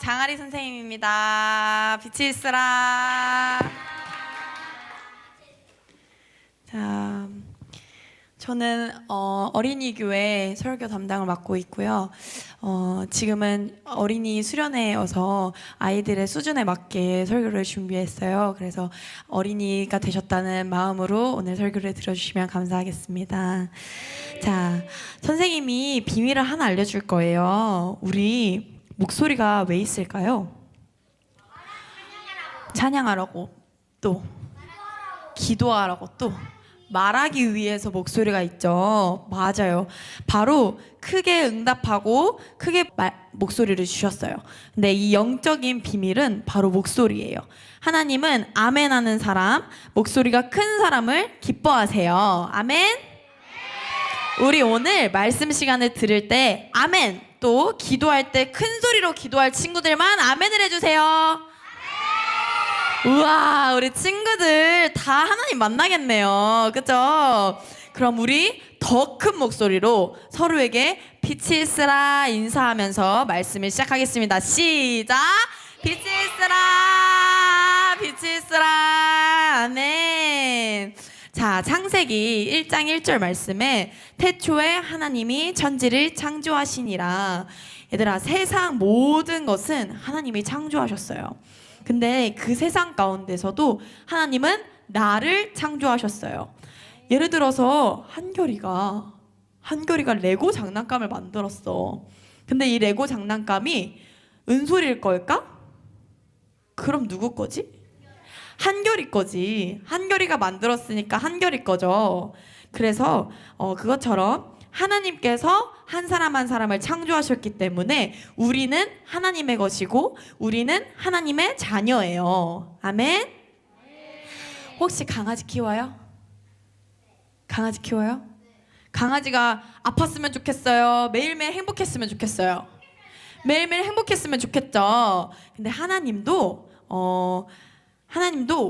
장아리 선생님입니다. 빛이 있으라. 자, 저는 어린이 교회 설교 담당을 맡고 있고요. 지금은 어린이 수련회여서 아이들의 수준에 맞게 설교를 준비했어요. 그래서 어린이가 되셨다는 마음으로 오늘 설교를 들어주시면 감사하겠습니다. 자, 선생님이 비밀을 하나 알려줄 거예요. 우리 목소리가 왜 있을까요? 찬양하라고, 또 기도하라고, 또 말하기 위해서 목소리가 있죠. 맞아요. 바로 크게 응답하고 크게 목소리를 주셨어요. 근데 이 영적인 비밀은 바로 목소리예요. 하나님은 아멘 하는 사람, 목소리가 큰 사람을 기뻐하세요. 아멘. 우리 오늘 말씀 시간을 들을 때 아멘, 또 기도할 때 큰 소리로 기도할 친구들만 아멘을 해주세요. 우와, 우리 친구들 다 하나님 만나겠네요. 그죠? 그럼 우리 더 큰 목소리로 서로에게 빛이 있으라 인사하면서 말씀을 시작하겠습니다. 시작! 빛이 있으라! 빛이 있으라! 아멘. 자, 창세기 1장 1절 말씀에 태초에 하나님이 천지를 창조하시니라. 얘들아, 세상 모든 것은 하나님이 창조하셨어요. 근데 그 세상 가운데서도 하나님은 나를 창조하셨어요. 예를 들어서 한결이가 레고 장난감을 만들었어. 근데 이 레고 장난감이 은솔일 걸까? 그럼 누구 거지? 한결이 거지. 한결이가 만들었으니까 한결이 거죠. 그래서 그것처럼 하나님께서 한 사람 한 사람을 창조하셨기 때문에 우리는 하나님의 것이고 우리는 하나님의 자녀예요. 아멘. 혹시 강아지 키워요? 강아지 키워요? 강아지가 아팠으면 좋겠어요? 매일매일 행복했으면 좋겠어요? 매일매일 행복했으면 좋겠죠. 근데 하나님도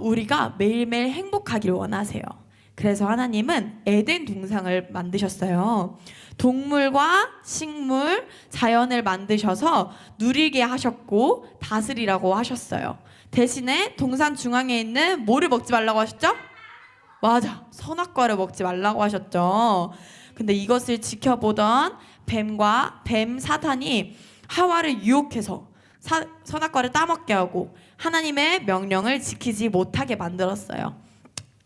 우리가 매일매일 행복하기를 원하세요. 그래서 하나님은 에덴 동상을 만드셨어요. 동물과 식물, 자연을 만드셔서 누리게 하셨고 다스리라고 하셨어요. 대신에 동산 중앙에 있는 뭐를 먹지 말라고 하셨죠? 맞아, 선악과를 먹지 말라고 하셨죠. 근데 이것을 지켜보던 뱀 사탄이 하와를 유혹해서 선악과를 따먹게 하고 하나님의 명령을 지키지 못하게 만들었어요.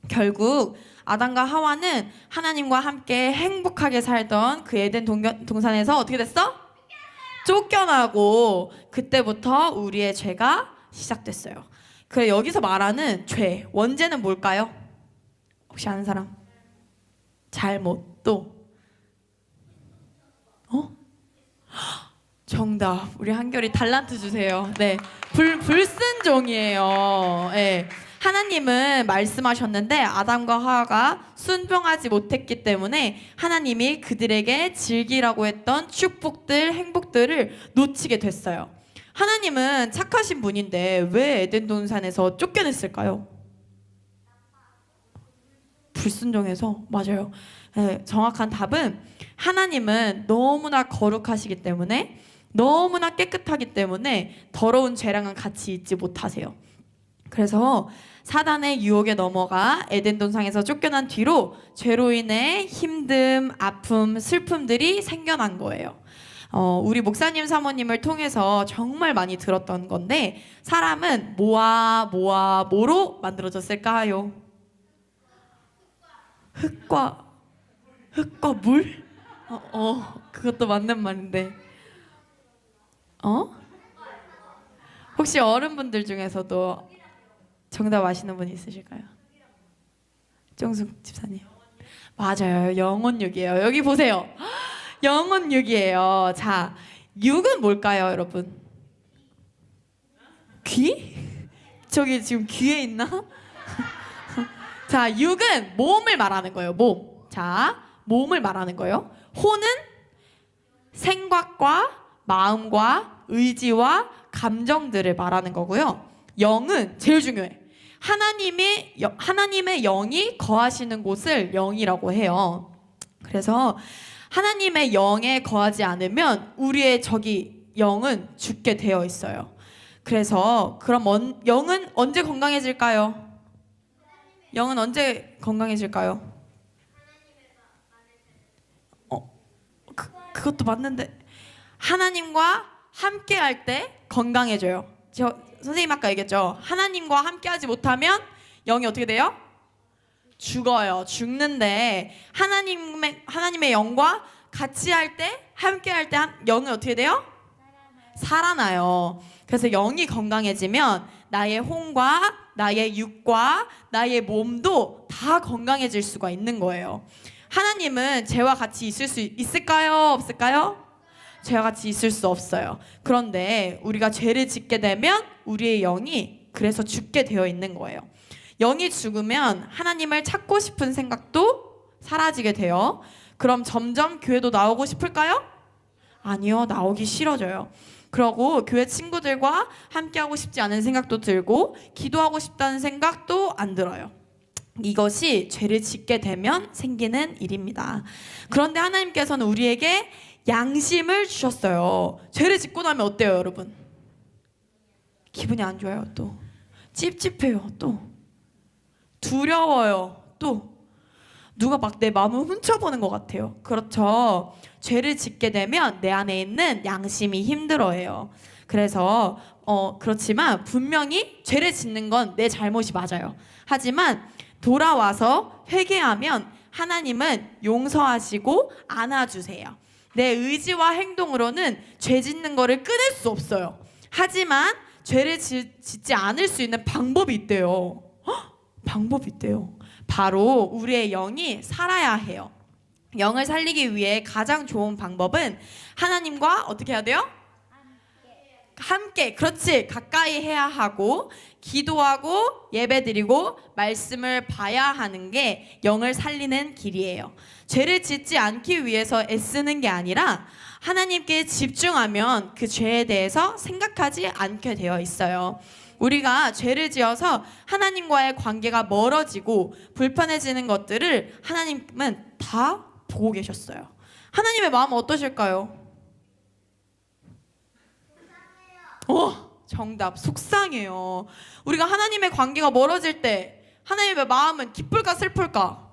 결국 아담과 하와는 하나님과 함께 행복하게 살던 그 에덴 동산에서 어떻게 됐어? 쫓겨나고 그때부터 우리의 죄가 시작됐어요. 그래, 여기서 말하는 죄, 원죄는 뭘까요? 혹시 아는 사람? 잘못, 또 정답. 우리 한결이 달란트 주세요. 네, 불순종이에요. 네. 하나님은 말씀하셨는데 아담과 하와가 순종하지 못했기 때문에 하나님이 그들에게 즐기라고 했던 축복들, 행복들을 놓치게 됐어요. 하나님은 착하신 분인데 왜 에덴 동산에서 쫓겨냈을까요? 불순종해서. 맞아요. 네, 정확한 답은 하나님은 너무나 거룩하시기 때문에, 너무나 깨끗하기 때문에 더러운 죄랑은 같이 있지 못하세요. 그래서 사단의 유혹에 넘어가 에덴 동산에서 쫓겨난 뒤로 죄로 인해 힘듦, 아픔, 슬픔들이 생겨난 거예요. 우리 목사님 사모님을 통해서 정말 많이 들었던 건데, 사람은 뭐로 만들어졌을까요? 흙과 물? 그것도 맞는 말인데. 혹시 어른분들 중에서도 정답 아시는 분 있으실까요? 정숙 집사님. 맞아요. 영혼육이에요. 여기 보세요. 영혼육이에요. 자, 육은 뭘까요, 여러분? 귀? 저기 지금 귀에 있나? 자, 육은 몸을 말하는 거예요. 몸. 자, 몸을 말하는 거예요. 호는 생각과 마음과 의지와 감정들을 말하는 거고요. 영은 제일 중요해. 하나님의 영이 거하시는 곳을 영이라고 해요. 그래서 하나님의 영에 거하지 않으면 우리의 적이 영은 죽게 되어 있어요. 그래서 그럼 영은 언제 건강해질까요? 영은 언제 건강해질까요? 그것도 맞는데 하나님과 함께 할 때 건강해져요. 선생님 아까 얘기했죠. 하나님과 함께 하지 못하면 영이 어떻게 돼요? 죽어요. 죽는데 하나님의 영과 같이 할 때, 함께 할 때 영은 어떻게 돼요? 살아나요. 그래서 영이 건강해지면 나의 혼과 나의 육과 나의 몸도 다 건강해질 수가 있는 거예요. 하나님은 죄와 같이 있을 수 있을까요? 없을까요? 죄와 같이 있을 수 없어요. 그런데 우리가 죄를 짓게 되면 우리의 영이 그래서 죽게 되어 있는 거예요. 영이 죽으면 하나님을 찾고 싶은 생각도 사라지게 돼요. 그럼 점점 교회도 나오고 싶을까요? 아니요, 나오기 싫어져요. 그러고 교회 친구들과 함께하고 싶지 않은 생각도 들고 기도하고 싶다는 생각도 안 들어요. 이것이 죄를 짓게 되면 생기는 일입니다. 그런데 하나님께서는 우리에게 양심을 주셨어요. 죄를 짓고 나면 어때요, 여러분? 기분이 안 좋아요. 또 찝찝해요. 또 두려워요. 또 누가 막 내 마음을 훔쳐보는 것 같아요. 그렇죠. 죄를 짓게 되면 내 안에 있는 양심이 힘들어해요. 그래서 그렇지만 분명히 죄를 짓는 건 내 잘못이 맞아요. 하지만 돌아와서 회개하면 하나님은 용서하시고 안아주세요. 내 의지와 행동으로는 죄 짓는 거를 끊을 수 없어요. 하지만 죄를 짓지 않을 수 있는 방법이 있대요. 방법이 있대요. 바로 우리의 영이 살아야 해요. 영을 살리기 위해 가장 좋은 방법은 하나님과 어떻게 해야 돼요? 함께, 그렇지, 가까이 해야 하고 기도하고 예배드리고 말씀을 봐야 하는 게 영을 살리는 길이에요. 죄를 짓지 않기 위해서 애쓰는 게 아니라 하나님께 집중하면 그 죄에 대해서 생각하지 않게 되어 있어요. 우리가 죄를 지어서 하나님과의 관계가 멀어지고 불편해지는 것들을 하나님은 다 보고 계셨어요. 하나님의 마음은 어떠실까요? 정답, 속상해요. 우리가 하나님의 관계가 멀어질 때 하나님의 마음은 기쁠까 슬플까?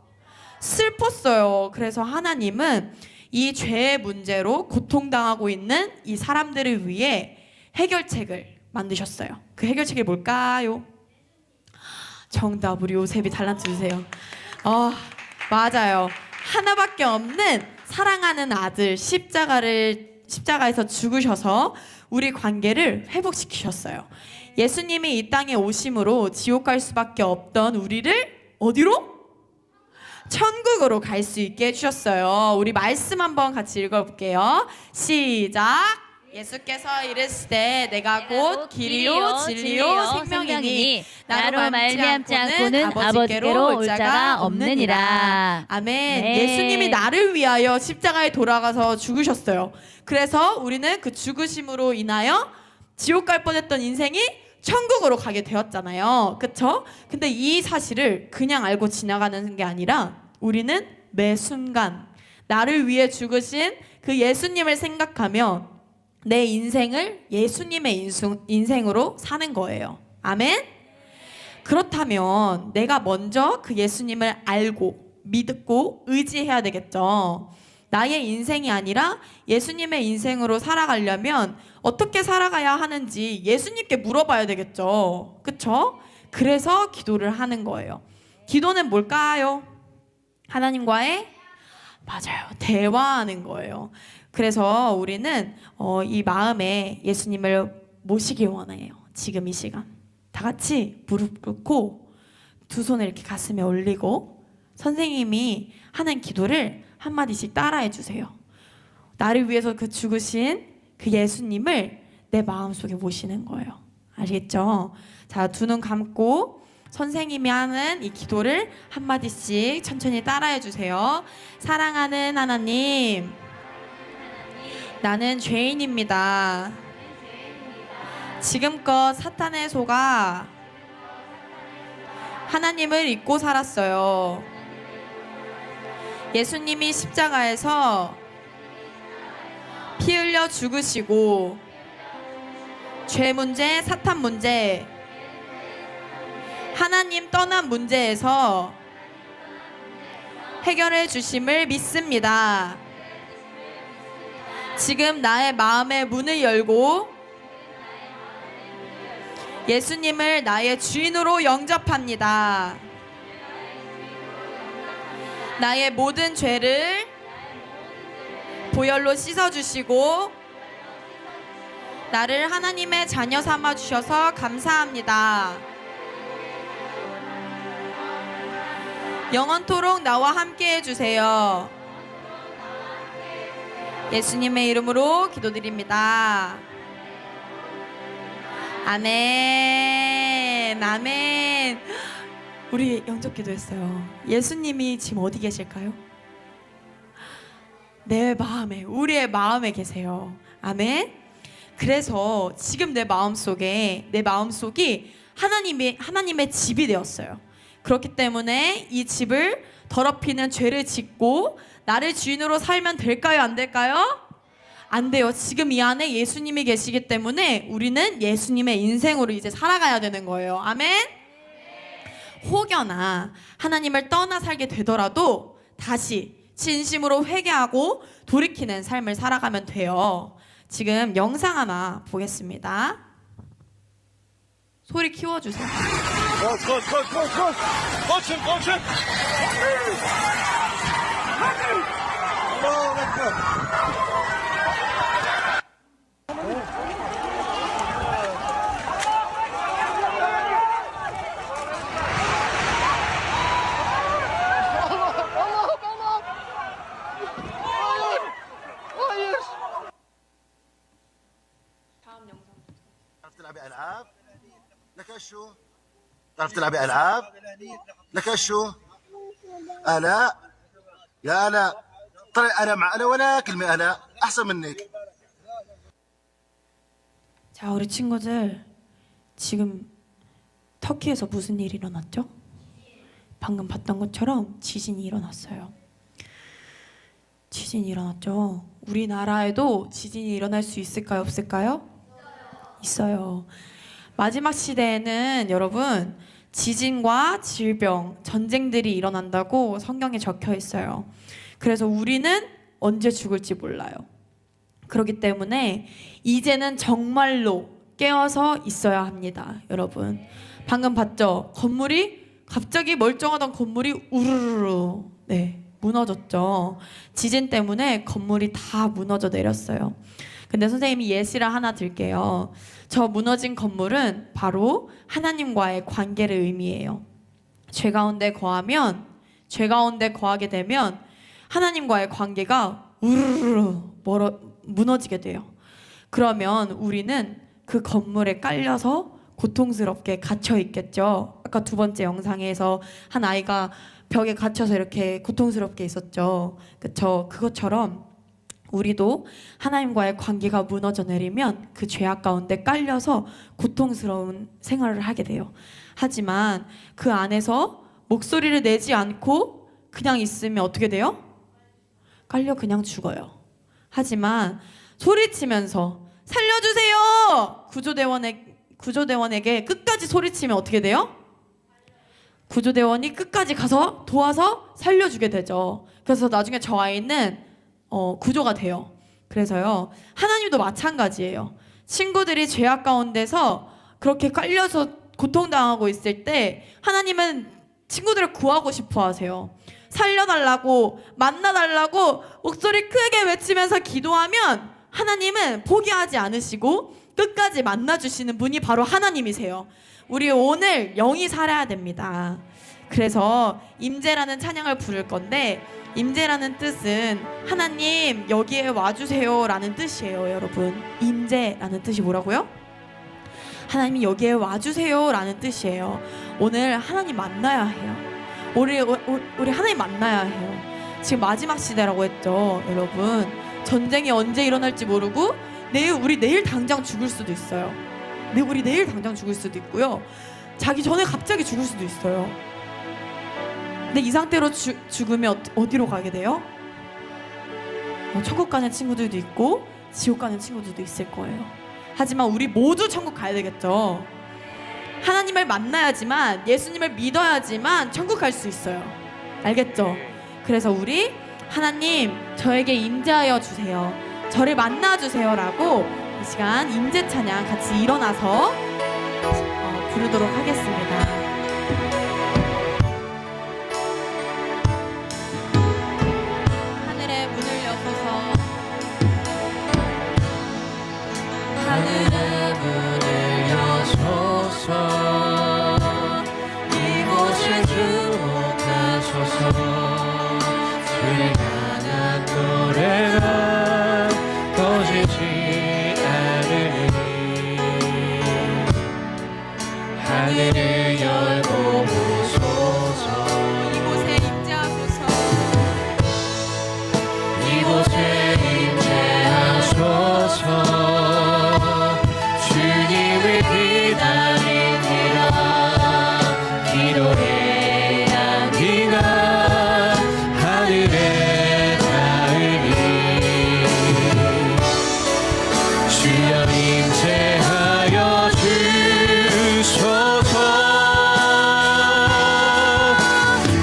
슬펐어요. 그래서 하나님은 이 죄의 문제로 고통당하고 있는 이 사람들을 위해 해결책을 만드셨어요. 그 해결책이 뭘까요? 정답, 우리 요셉이 달란트 주세요. 맞아요. 하나밖에 없는 사랑하는 아들 십자가에서 죽으셔서 우리 관계를 회복시키셨어요. 예수님이 이 땅에 오심으로 지옥 갈 수밖에 없던 우리를 어디로? 천국으로 갈 수 있게 해주셨어요. 우리 말씀 한번 같이 읽어볼게요. 시작. 예수께서 이르시되 내가 곧 길이요 진리요 생명이니 나로 말미암지 않고는 아버지께로 올 자가 없느니라. 아멘. 네. 예수님이 나를 위하여 십자가에 돌아가서 죽으셨어요. 그래서 우리는 그 죽으심으로 인하여 지옥 갈 뻔했던 인생이 천국으로 가게 되었잖아요. 그쵸? 근데 이 사실을 그냥 알고 지나가는 게 아니라 우리는 매 순간 나를 위해 죽으신 그 예수님을 생각하며 내 인생을 예수님의 인생으로 사는 거예요. 아멘? 그렇다면 내가 먼저 그 예수님을 알고 믿고 의지해야 되겠죠. 나의 인생이 아니라 예수님의 인생으로 살아가려면 어떻게 살아가야 하는지 예수님께 물어봐야 되겠죠. 그쵸? 그래서 기도를 하는 거예요. 기도는 뭘까요? 하나님과의 맞아요. 대화하는 거예요. 그래서 우리는 이 마음에 예수님을 모시기 원해요. 지금 이 시간 다 같이 무릎 꿇고 두 손을 이렇게 가슴에 올리고 선생님이 하는 기도를 한마디씩 따라해 주세요. 나를 위해서 그 죽으신 그 예수님을 내 마음속에 모시는 거예요. 알겠죠? 자, 두 눈 감고 선생님이 하는 이 기도를 한마디씩 천천히 따라해 주세요. 사랑하는 하나님, 나는 죄인입니다. 지금껏 사탄의 속아 하나님을 잊고 살았어요. 예수님이 십자가에서 피 흘려 죽으시고 죄 문제, 사탄 문제, 하나님 떠난 문제에서 해결해 주심을 믿습니다. 지금 나의 마음의 문을 열고 예수님을 나의 주인으로 영접합니다. 나의 모든 죄를 보혈로 씻어주시고 나를 하나님의 자녀 삼아 주셔서 감사합니다. 영원토록 나와 함께 해주세요. 예수님의 이름으로 기도드립니다. 아멘. 아멘. 우리 영접 기도했어요. 예수님이 지금 어디 계실까요? 내 마음에, 우리의 마음에 계세요. 아멘. 그래서 지금 내 마음속이 하나님의 집이 되었어요. 그렇기 때문에 이 집을 더럽히는 죄를 짓고 나를 주인으로 살면 될까요? 안 될까요? 안 돼요. 지금 이 안에 예수님이 계시기 때문에 우리는 예수님의 인생으로 이제 살아가야 되는 거예요. 아멘. 혹여나 하나님을 떠나 살게 되더라도 다시 진심으로 회개하고 돌이키는 삶을 살아가면 돼요. 지금 영상 하나 보겠습니다. 소리 키워주세요. 거친. تعرف تلعبي ألعاب؟ لك شو؟ تعرف تلعبي ألعاب؟ لك شو؟ آلاء؟ يا آلاء طلع أنا مع أنا ولا كلمة آلاء أحسن منك. 자, 우리 친구들 지금 터키에서 무슨 일이 일어났죠? 방금 봤던 것처럼 지진이 일어났어요. 지진이 일어났죠. 우리나라에도 지진이 일어날 수 있을까요? 없을까요? 있어요. 마지막 시대에는 여러분 지진과 질병, 전쟁들이 일어난다고 성경에 적혀 있어요. 그래서 우리는 언제 죽을지 몰라요. 그렇기 때문에 이제는 정말로 깨어서 있어야 합니다. 여러분 방금 봤죠? 건물이 갑자기 멀쩡하던 건물이 우르르 무너졌죠. 지진 때문에 건물이 다 무너져 내렸어요. 근데 선생님이 예시를 하나 들게요. 저 무너진 건물은 바로 하나님과의 관계를 의미해요. 죄 가운데 거하게 되면 하나님과의 관계가 우르르 무너지게 돼요. 그러면 우리는 그 건물에 깔려서 고통스럽게 갇혀 있겠죠. 아까 두 번째 영상에서 한 아이가 벽에 갇혀서 이렇게 고통스럽게 있었죠. 그쵸? 그것처럼 우리도 하나님과의 관계가 무너져 내리면 그 죄악 가운데 깔려서 고통스러운 생활을 하게 돼요. 하지만 그 안에서 목소리를 내지 않고 그냥 있으면 어떻게 돼요? 깔려 그냥 죽어요. 하지만 소리치면서 살려주세요! 구조대원에게 끝까지 소리치면 어떻게 돼요? 구조대원이 끝까지 가서 도와서 살려주게 되죠. 그래서 나중에 저 아이는 구조가 돼요. 그래서요, 하나님도 마찬가지예요. 친구들이 죄악 가운데서 그렇게 깔려서 고통당하고 있을 때 하나님은 친구들을 구하고 싶어 하세요. 살려달라고, 만나달라고 목소리 크게 외치면서 기도하면 하나님은 포기하지 않으시고 끝까지 만나주시는 분이 바로 하나님이세요. 우리 오늘 영이 살아야 됩니다. 그래서 임재라는 찬양을 부를 건데, 임재라는 뜻은 하나님 여기에 와주세요 라는 뜻이에요. 여러분, 임재라는 뜻이 뭐라고요? 하나님이 여기에 와주세요 라는 뜻이에요. 오늘 하나님 만나야 해요. 우리 하나님 만나야 해요. 지금 마지막 시대라고 했죠. 여러분, 전쟁이 언제 일어날지 모르고 우리 내일 당장 죽을 수도 있어요. 우리 내일 당장 죽을 수도 있고요. 자기 전에 갑자기 죽을 수도 있어요. 근데 이 상태로 죽으면 어디로 가게 돼요? 천국 가는 친구들도 있고 지옥 가는 친구들도 있을 거예요. 하지만 우리 모두 천국 가야 되겠죠. 하나님을 만나야지만, 예수님을 믿어야지만 천국 갈 수 있어요. 알겠죠? 그래서 우리 하나님 저에게 임재하여 주세요, 저를 만나 주세요라고 이 시간 임재 찬양 같이 일어나서 부르도록 하겠습니다. 하늘의 문을 여소서, 하늘의 문을 여소서, 이곳에 주목하소서. 주를 향한 노래가 꺼지지 않으니 하늘을 열고 보소서. 이곳에 임재하소서, 이곳에 임재하소서. 주님을 기다립니다. 기도해야 네가 하늘에 닿으니 주여 임재하여 주소서.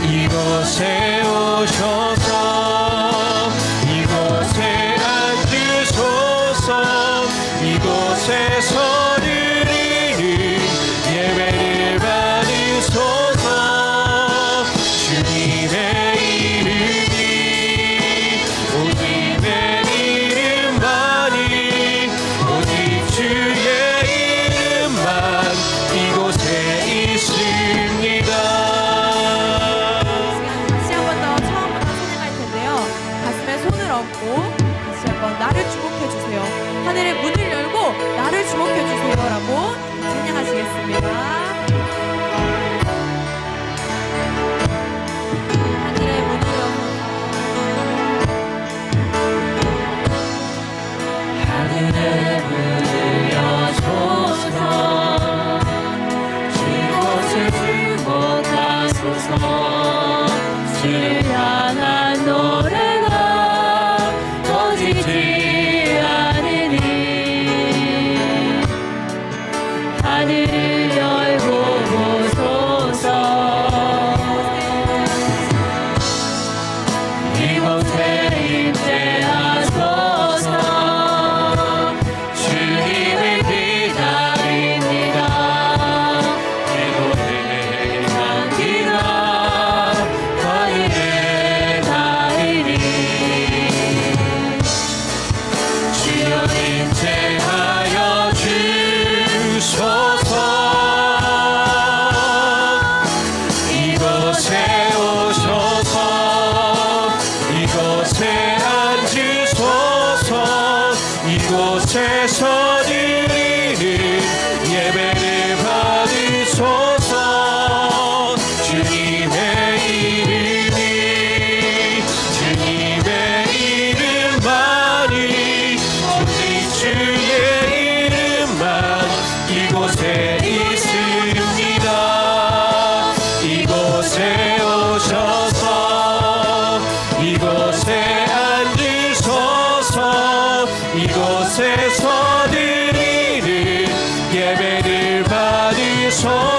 이곳에 오셔서 이곳에 앉으소서. 이곳에서 드리는 예배를 받으소서. 주님의 이름이 오님의 이름만이 오직 주의 이름만 이곳에 있습니다. 다시 한 번 더 처음부터 찬양할 텐데요. 가슴에 손을 얹고 다시 한번 나를 주목해 주세요, 하늘의 문을 열고 나를 주목해 주세요라고 찬양하시겠습니다. 하늘의 문을 열어서, 하늘의 문을 여소서. 이곳을 주목하소서. 주를 향한 노래가 꺼지지 않으니 하늘을 열고 보소서. 이곳에 임재하소서. 주님을 기다립니다. 기도해 향기가 하늘에 닿으니 주여 임재하여 주소서. 이곳에 오셔서 이곳에 앉으소서. 이곳에서 드리는 예배를 받으소서. 주님의 이름이 주님의 이름만이 오직 주의 이름만 이곳에 있습니다. 이곳에 오셔서 이곳에 앉으소서. 이곳에서 드리는 예배를 받으소서.